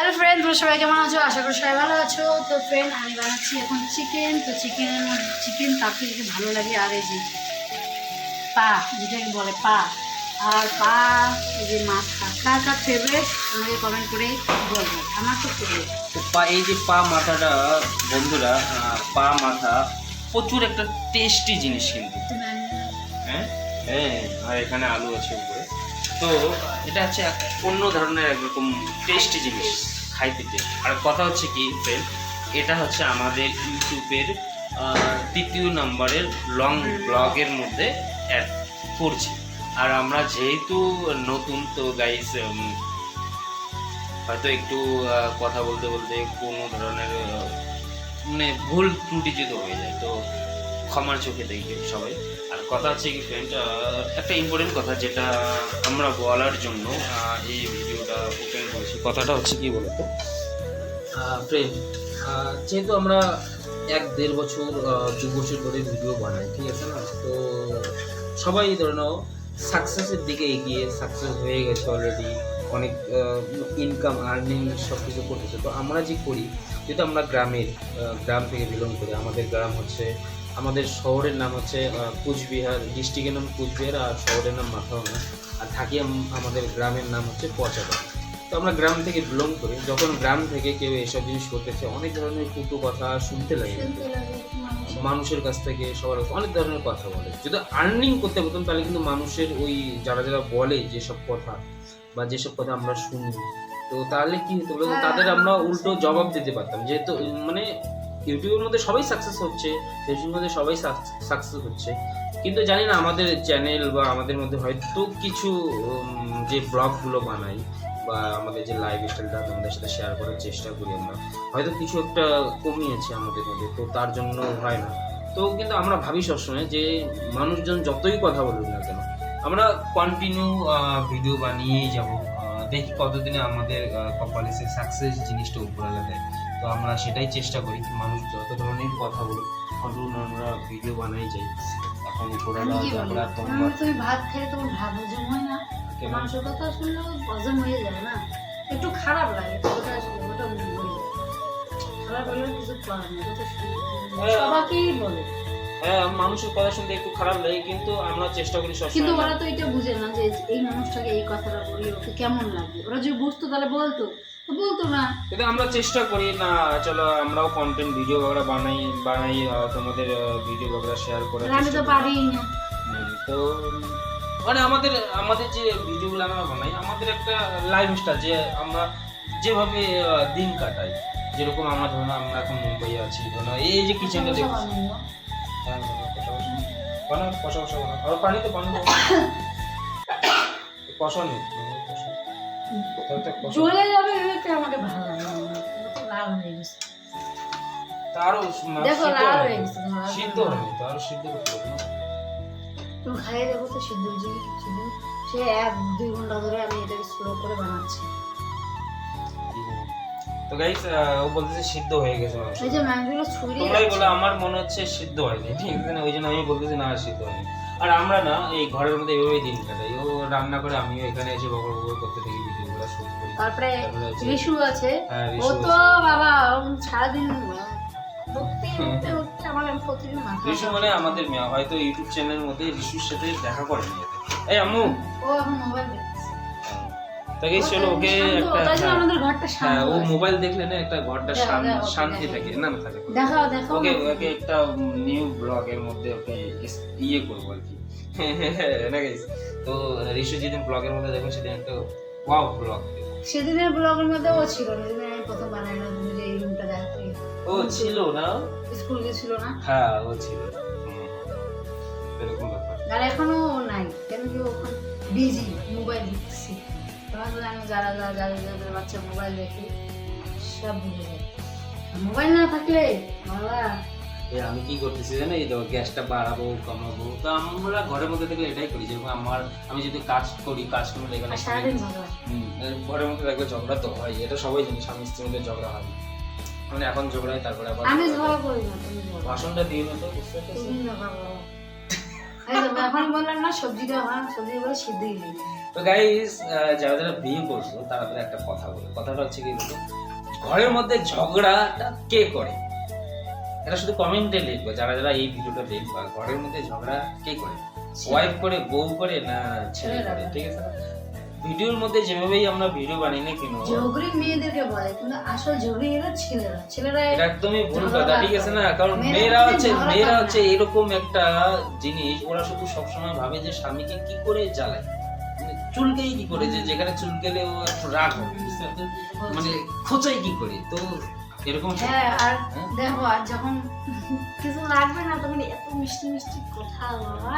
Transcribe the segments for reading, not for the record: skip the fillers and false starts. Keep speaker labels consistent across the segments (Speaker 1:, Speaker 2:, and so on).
Speaker 1: Hello friend, তোমরা সবাই কেমন আছো? আশা করি সবাই ভালো আছো। তো ফ্রেন্ড, আমি বানাচ্ছি এখন চিকেন। তো চিকেনের মধ্যে চিকেন তাকে যদি ভালো লাগে, আর এই যে পা, যেটাকে বলে পা, আর পা, এই যে মাথা, কার কার ফেভারিট আমাকে কমেন্ট করে বলবেন। আমার তো ফেভারিট।
Speaker 2: তো এই যে পা মাথাটা বন্ধুরা, পা মাথা প্রচুর একটা টেস্টি জিনিস কিন্তু। হ্যাঁ হ্যাঁ, আর এখানে আলু আছে উপরে। তো এটা হচ্ছে অন্য ধরনের একরকম টেস্টি জিনিস খাইতে টেস্ট। আর কথা হচ্ছে কি ফ্রেন্ড, এটা হচ্ছে আমাদের ইউটিউবের 3য় নম্বরের লং ব্লগের মধ্যে অ্যাড করছি। আর আমরা যেহেতু নতুন, তো গাইস হয়তো একটু কথা বলতে বলতে কোনো ধরনের মানে ভুল ত্রুটি যদি হয়ে যায় তো ক্ষমার চোখে দেখবে সবাই। আর কথা হচ্ছে কি ফ্রেন্ড, একটা ইম্পর্টেন্ট কথা যেটা আমরা বলার জন্য এই ভিডিওটা ওপেন করেছি। কথাটা হচ্ছে কি বলতো ফ্রেন্ড, যেহেতু আমরা 1-1.5 বছর 2 বছর ধরে ভিডিও বানাই, ঠিক আছে না? তো সবাই ধরে নাও সাকসেসের দিকে এগিয়ে সাকসেস হয়ে গেছে অলরেডি, অনেক ইনকাম আর্নিং সব কিছু করতেছে। তো আমরা যে করি, যেহেতু আমরা গ্রাম থেকে বিলং করি, আমাদের গ্রাম হচ্ছে, আমাদের শহরের নাম হচ্ছে কুচবিহার, ডিস্ট্রিক্টের নাম কুচবিহার, আর শহরের নাম মাথাভাঙা, আর থাকি আমাদের গ্রামের নাম হচ্ছে পচাগা। তো আমরা গ্রাম থেকে বিলং করি। যখন গ্রাম থেকে কেউ এসব জিনিস করতেছে, অনেক ধরনের কটু কথা শুনতে লাগে মানুষের কাছ থেকে, সবার কাছে অনেক ধরনের কথা বলে। যদি আর্নিং করতে পারতাম তাহলে কিন্তু মানুষের ওই যারা যারা বলে যেসব কথা বা যেসব কথা আমরা শুনি, তো তাহলে কি হতো বলতো, তাদের আমরা উল্টো জবাব দিতে পারতাম। যেহেতু মানে ইউটিউবের মধ্যে সবাই সাকসেস হচ্ছে, ফেসবুকের মধ্যে সবাই সাকসেস হচ্ছে, কিন্তু জানি না আমাদের চ্যানেল বা আমাদের মধ্যে হয়তো কিছু যে ব্লগগুলো বানাই বা আমাদের যে লাইফ স্টাইলটা তোমাদের সাথে শেয়ার করার চেষ্টা করি, আমরা হয়তো কিছু একটা কমিয়েছে আমাদের মধ্যে, তো তার জন্য হয় না। তো কিন্তু আমরা ভাবি সবসময় যে মানুষজন যতই কথা বলুক না কেন, আমরা কন্টিনিউ ভিডিও বানিয়েই যাব। দেখি কতদিনে আমাদের কপালে সে সাকসেস জিনিসটা উপরালা দেয়। তো আমরা সেটাই চেষ্টা করি, মানুষ যত ধরনের কথা বলুক আমরা ভিডিও বানাই যাই। এখন উপরালা আমরা
Speaker 1: তুমি ভাত খেলে তোমার ভাত হজম হয় না? মানুষের কথা শুনলে হজম হয়ে যায় না, একটু খারাপ লাগে। খারাপ হলে কিছু করার নেই, সবাইকেই বলে।
Speaker 2: হ্যাঁ, মানুষের কথা শুনতে একটু খারাপ লাগে, কিন্তু আমরা চেষ্টা করি সবসময়।
Speaker 1: কিন্তু ওরা তো এটা বুঝে না যে এই মানুষটাকে এই কথাটা বলি ওকে কেমন লাগে। ওরা যদি বুঝতো তাহলে বলতো না।
Speaker 2: কিন্তু আমরা চেষ্টা করি না, চলো আমরাও কন্টেন্ট ভিডিও বগেরা বানাই তোমাদের ভিডিও বগেরা শেয়ার করে।
Speaker 1: আমি তো পারি না।
Speaker 2: তো মানে আমাদের যে ভিডিওগুলো আমরা বানাই, আমাদের একটা লাইফ স্টাইল, যে আমরা যেভাবে দিন কাটাই। যেরকম আমরা ধরুন আমরা এখন মুম্বাই আছি, ধরুন এই যে কিচেনটা দেখছি,
Speaker 1: চলে যাবে আমাকে ভালো লাগে, লাল হয়ে গেছে। দেখো লাল হয়ে গেছে,
Speaker 2: সিদ্ধ হয়নি তো, আরো সিদ্ধ করতে হবে না।
Speaker 1: তুমি খাইয়ে দেখো তো সিদ্ধ হয়েছে কি সিদ্ধ। সে 1-2 ঘন্টা ধরে আমি এটাকে স্লো করে বানাচ্ছি।
Speaker 2: তো গাইস, ও বলতেছে সিদ্ধ হয়ে গেছে মাংস।
Speaker 1: এই যে মাংসগুলো ছুঁড়ে
Speaker 2: তোমরাই বলো, আমার মনে হচ্ছে সিদ্ধ হয়নি, ঠিক আছে না? ওই জন্য আমি বলতেছি না সিদ্ধ হয়নি। আর আমরা না এই ঘরের মধ্যে এইভাবেই দিন কাটাই। ও রান্না করে, আমিও এখানে এসে বকর বকর করতে থাকি, ভিডিওগুলো শুট করি।
Speaker 1: তারপরে রিশু আছে,
Speaker 2: হ্যাঁ,
Speaker 1: ও তো বাবা সারাদিন
Speaker 2: রিশু মানে আমাদের মেয়ে, হয়তো ইউটিউব চ্যানেলের মধ্যে রিশুর সাথে দেখা করেনি। এই আম্মু,
Speaker 1: ও এখন মোবাইল দেখছে।
Speaker 2: তাকে চলো ওকে একটা,
Speaker 1: আমাদের ঘরটা শান্ত,
Speaker 2: ও মোবাইল দেখলে না একটা ঘরটা শান্তি থাকে না থাকে।
Speaker 1: দেখাও
Speaker 2: ওকে একটা নিউ ব্লগের মধ্যে ওকে ইয়ে করবো আর কি, না গাইস? তো রিশু যেদিন ব্লগের মধ্যে দেখো, সেদিন একটা ওয়াও ব্লগ,
Speaker 1: সেদিনের ব্লগের মধ্যে ও ছিল না। যেদিন আমি প্রথম বানাইলাম, তুমি যে এই রুমটা দেখো,
Speaker 2: ও ছিল না,
Speaker 1: স্কুল গেছিল না?
Speaker 2: হ্যাঁ ও ছিল, এরকম ব্যাপার।
Speaker 1: আর এখনো নাই, কেন কি ওখানে বিজি মোবাইল দেখছি। তখন আমি যারা যাদের বাচ্চা মোবাইল দেখি সব ভুলে যায়। মোবাইল না থাকলে বাবা,
Speaker 2: আমি কি করতেছি জানো, এই দেখো গ্যাসটা বাড়াবো কমাবো। তো আমরা ঘরের মধ্যে থাকলে এটাই করি। যেরকম আমি যদি কাজ করি, কাজ করলে এখানে
Speaker 1: সারাদিন ঝগড়া,
Speaker 2: ঘরের মধ্যে থাকলে ঝগড়া তো হয়, এটা সবাই জানি, স্বামী স্ত্রীর মধ্যে ঝগড়া হয়। মানে এখন ঝগড়ায়, তারপরে আবার
Speaker 1: আমি ঝগড়া করি না, তুমি
Speaker 2: ভাষণটা দিয়ে না তো, বুঝতে পারছিস?
Speaker 1: তুমি ঝগড়া করো। এই তো এখন বললাম না সবজিটা আমার সবজি বলে সিদ্ধ হয়ে যায়।
Speaker 2: তো গাইস, যারা যারা বিয়ে করছো তারা একটা কথা বলে, কথাটা হচ্ছে কি বলতো, ঘরের মধ্যে ঝগড়াটা কে করে? এটা শুধু কমেন্টে লিখবো, যারা যারা এই ভিডিওটা দেখবা, ঘরের মধ্যে ঝগড়া কে করে? ওয়াইফ করে, বউ করে, না ছেলে করে? ঠিক আছে না? ভিডিওর মধ্যে যেভাবেই আমরা ভিডিও বানাই না কেন,
Speaker 1: ঝগড়ি মেয়েদেরকে বলে, কিন্তু আসল ঝগড়ি এরা ছেলেরা। ছেলেরা
Speaker 2: এটা একদমই ভুল
Speaker 1: ঝগড়া
Speaker 2: কথা, ঠিক আছে না? কারণ
Speaker 1: মেয়েরা
Speaker 2: মেয়েরা
Speaker 1: ঝগড়া
Speaker 2: হচ্ছে
Speaker 1: করে না।
Speaker 2: এরকম একটা জিনিস, ওরা শুধু সবসময় ভাবে যে স্বামীকে কি করে জ্বালায়, মানে চুলকেই কি করে, যে যেখানে চুলকেলে ও একটু রাগ হবে, বুঝতে পারছো? মানে খোঁচাই কি করে, তো এরকম
Speaker 1: হ্যাঁ। আর
Speaker 2: হ্যাঁ?
Speaker 1: দেখো, আর যখন কিছু লাগবে না তখন এত মিষ্টি মিষ্টি কথা বাবা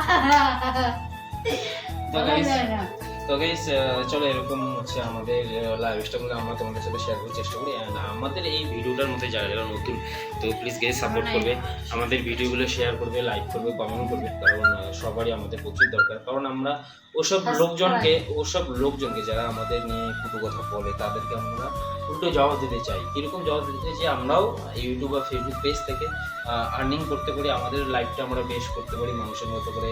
Speaker 2: তো
Speaker 1: বলা
Speaker 2: guys,
Speaker 1: যায় না।
Speaker 2: তো গাইস, চলো এরকম হচ্ছে আমাদের লাইভ স্টাইলগুলো আমরা তোমাদের সাথে শেয়ার করার চেষ্টা করি। And আমাদের এই ভিডিওটার মধ্যে যারা যারা নতুন, তো প্লিজ গাইস সাপোর্ট করবে, আমাদের ভিডিওগুলো শেয়ার করবে, লাইক করবে, কমেন্ট করবে, কারণ সবারই আমাদের প্রচুর দরকার। কারণ আমরা ওসব লোকজনকে যারা আমাদের নিয়ে কটু কথা বলে, তাদেরকে আমরা উল্টো জবাব দিতে চাই। কিরকম জবাব দিতে চাই? যে আমরাও ইউটিউব বা ফেসবুক পেজ থেকে আর্নিং করতে পারি, আমাদের লাইফটা আমরা বেশ করতে পারি মানুষের মতো করে।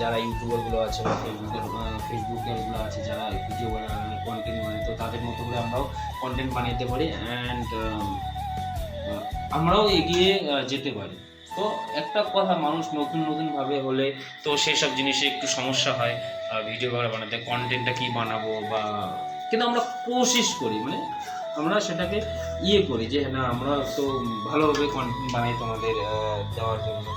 Speaker 2: যারা ইউটিউবারগুলো আছে বা ফেসবুকেরগুলো আছে, যারা ভিডিও বানায়, কন্টেন্ট বানায়, তো তাদের মতো করে আমরাও কন্টেন্ট বানাতে পারি, অ্যান্ড আমরাও এগিয়ে যেতে পারি। তো একটা কথা, মানুষ নতুন ভাবে হলে তো সেসব জিনিসে একটু সমস্যা হয় ভিডিও বানাতে, কন্টেন্টটা কি বানাবো বা, কিন্তু আমরা কোশিশ করি, মানে আমরা সেটাকে করি যে না, আমরা তো ভালোভাবে কন্টেন্ট বানাই তোমাদের দেওয়ার জন্য,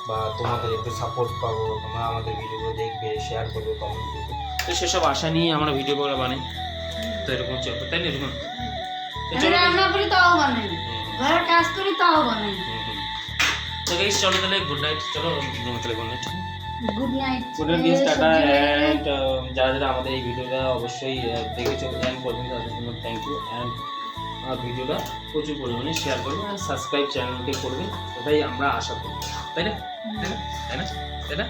Speaker 2: বা তোমাদের একটু সাপোর্ট পাবো, তোমরা আমাদের ভিডিওগুলো দেখবে, শেয়ার করবে, কমেন্ট করবে, তো সেসব আশা নিয়ে আমরা ভিডিওগুলো বানাই। তো এরকম চলবে, তাই না? এরকম তো
Speaker 1: আমি
Speaker 2: চলো
Speaker 1: রান্না করি তাও বানাই, ঘরের কাজ করি তাও বানাই।
Speaker 2: তো গাইস, চলো তাহলে গুড নাইট, চলো তাহলে good night.
Speaker 1: Good night.
Speaker 2: Good night guys, টাটা। এন্ড যারা যারা আমাদের এই ভিডিওটা অবশ্যই দেখেছো এন্ড পর্যন্ত, তাদের জন্য থ্যাংক ইউ। এন্ড ভিডিওটা প্রচুর পরিমাণে শেয়ার করবেন আর সাবস্ক্রাইব চ্যানেলকে করবেন, এটাই আমরা আশা করি, তাই না? তাই না? তাই না?